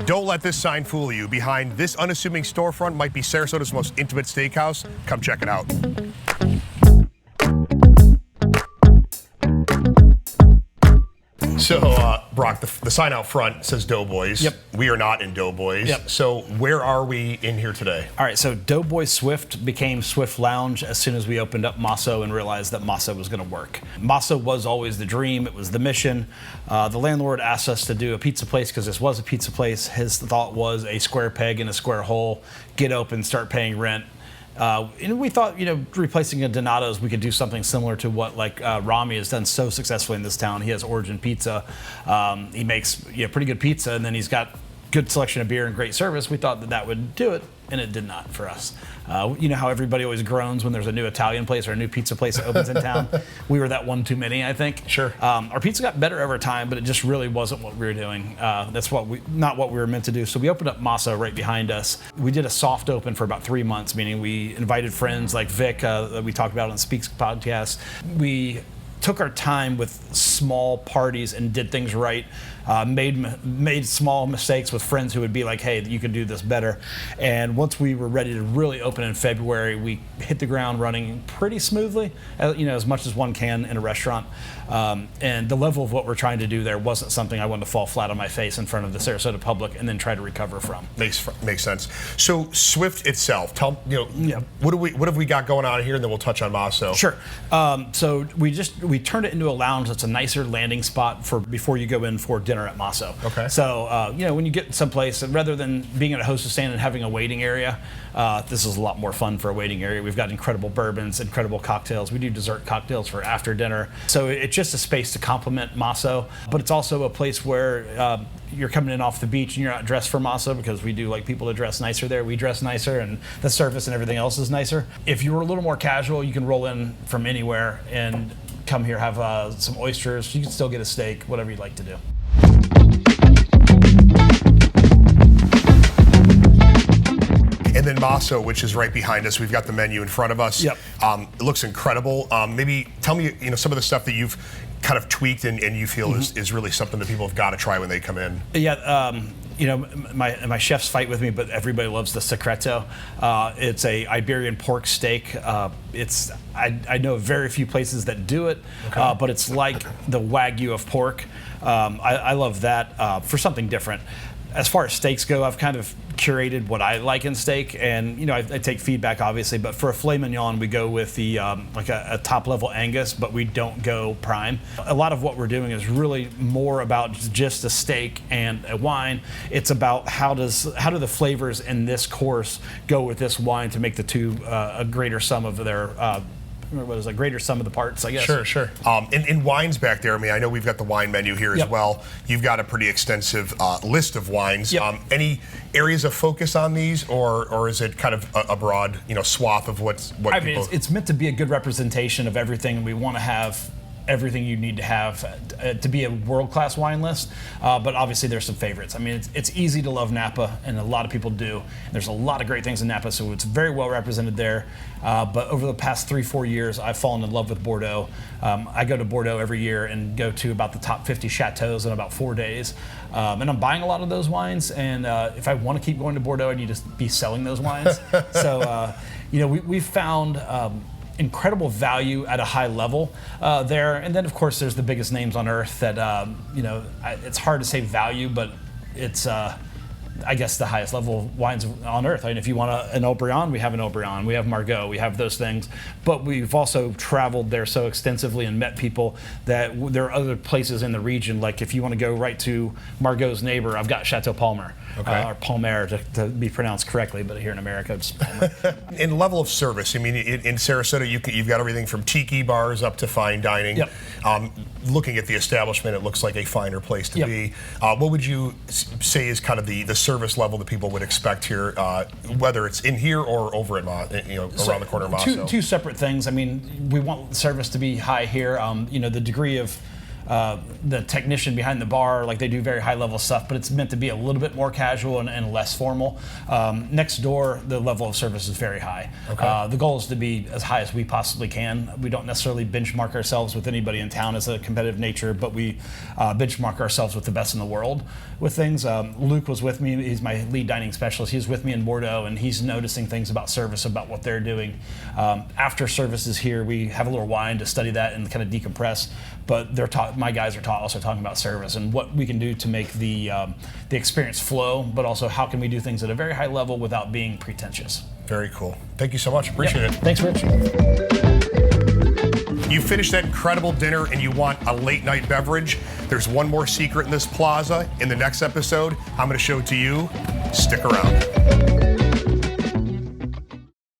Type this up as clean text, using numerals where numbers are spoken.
Don't let this sign fool you. Behind this unassuming storefront might be Sarasota's most intimate steakhouse. Come check it out. So, Broc, the sign out front says Doughboys. Yep. We are not in Doughboys. Yep. So where are we in here today? All right, so Doughboy Swift became Swift Lounge as soon as we opened up Masō and realized that Masō was going to work. Masō was always the dream. It was the mission. The landlord asked us to do a pizza place because this was a pizza place. His thought was a square peg in a square hole, get open, start paying rent. And we thought, replacing a Donato's, we could do something similar to what Rami has done so successfully in this town. He has Origin Pizza. He makes pretty good pizza, and then he's got good selection of beer and great service. We thought that would do it, and it did not for us. You know how everybody always groans when there's a new Italian place or a new pizza place that opens in town? We were that one too many, I think. Sure. Our pizza got better over time, but it just really wasn't what we were doing. That's not what we were meant to do. So we opened up Masō right behind us. We did a soft open for about 3 months, meaning we invited friends like Vic that we talked about on the Speaks podcast. We took our time with small parties and did things right. Made small mistakes with friends who would be like, hey, you could do this better. And once we were ready to really open in February, we hit the ground running pretty smoothly, as much as one can in a restaurant. And the level of what we're trying to do there wasn't something I wanted to fall flat on my face in front of the Sarasota public and then try to recover from. Makes sense. So Swift itself, what have we got going on here, and then we'll touch on Masō. Sure. So we turned it into a lounge that's a nicer landing spot for before you go in for dinner at Masō. Okay. So when you get someplace, rather than being at a hostess stand and having a waiting area, this is a lot more fun for a waiting area. We've got incredible bourbons, incredible cocktails. We do dessert cocktails for after dinner. So it's just a space to complement Masō, but it's also a place where you're coming in off the beach and you're not dressed for Masō, because we do like people to dress nicer there. We dress nicer, and the service and everything else is nicer. If you're a little more casual, you can roll in from anywhere and come here, have some oysters. You can still get a steak, whatever you'd like to do. And then Masō, which is right behind us. We've got the menu in front of us. Yep. It looks incredible. Maybe tell me, some of the stuff that you've kind of tweaked and you feel is really something that people have got to try when they come in. Yeah. My chefs fight with me, but everybody loves the secreto. It's a Iberian pork steak. I know very few places that do it, okay. But it's like the Wagyu of pork. I love that for something different. As far as steaks go, I've kind of curated what I like in steak, and I take feedback obviously, but for a filet mignon we go with the like a top level Angus, but we don't go prime. A lot of what we're doing is really more about just a steak and a wine. It's about how do the flavors in this course go with this wine to make the two a greater sum of their greater sum of the parts, I guess. Sure. In wines back there, I know we've got the wine menu here as well. You've got a pretty extensive list of wines. Yep. Any areas of focus on these, or is it kind of a broad, swath of what people? It's meant to be a good representation of everything. We want to have everything you need to have to be a world-class wine list, but obviously there's some favorites. It's easy to love Napa, and a lot of people do. There's a lot of great things in Napa, so it's very well represented there. But over the past 3-4 years, I've fallen in love with Bordeaux. I go to Bordeaux every year and go to about the top 50 chateaus in about 4 days. And I'm buying a lot of those wines, and if I want to keep going to Bordeaux, I need to be selling those wines. So, we've found incredible value at a high level there. And then, of course, there's the biggest names on earth that, it's hard to say value, but it's, I guess, the highest level wines on earth. If you want an Haut-Brion, we have an Haut-Brion. We have Margaux. We have those things. But we've also traveled there so extensively and met people that there are other places in the region. Like if you want to go right to Margaux's neighbor, I've got Chateau Palmer. Okay. Or Palmer to be pronounced correctly, but here in America it's Palmer. In level of service, in Sarasota, you've got everything from tiki bars up to fine dining. Yep. Looking at the establishment, it looks like a finer place to be. What would you say is kind of the service level that people would expect here, whether it's in here or over at around the corner of Masō? Two separate things. We want service to be high here. The degree of the technician behind the bar, like they do very high level stuff, but it's meant to be a little bit more casual and less formal. Next door, the level of service is very high. Okay. The goal is to be as high as we possibly can. We don't necessarily benchmark ourselves with anybody in town as a competitive nature, but we benchmark ourselves with the best in the world with things. Luke was with me. He's my lead dining specialist. He's with me in Bordeaux, and he's noticing things about service, about what they're doing. After services here, we have a little wine to study that and kind of decompress. But my guys are also talking about service and what we can do to make the experience flow, but also how can we do things at a very high level without being pretentious. Very cool. Thank you so much. Appreciate it. Thanks, Rich. You finished that incredible dinner and you want a late night beverage. There's one more secret in this plaza. In the next episode, I'm going to show it to you. Stick around.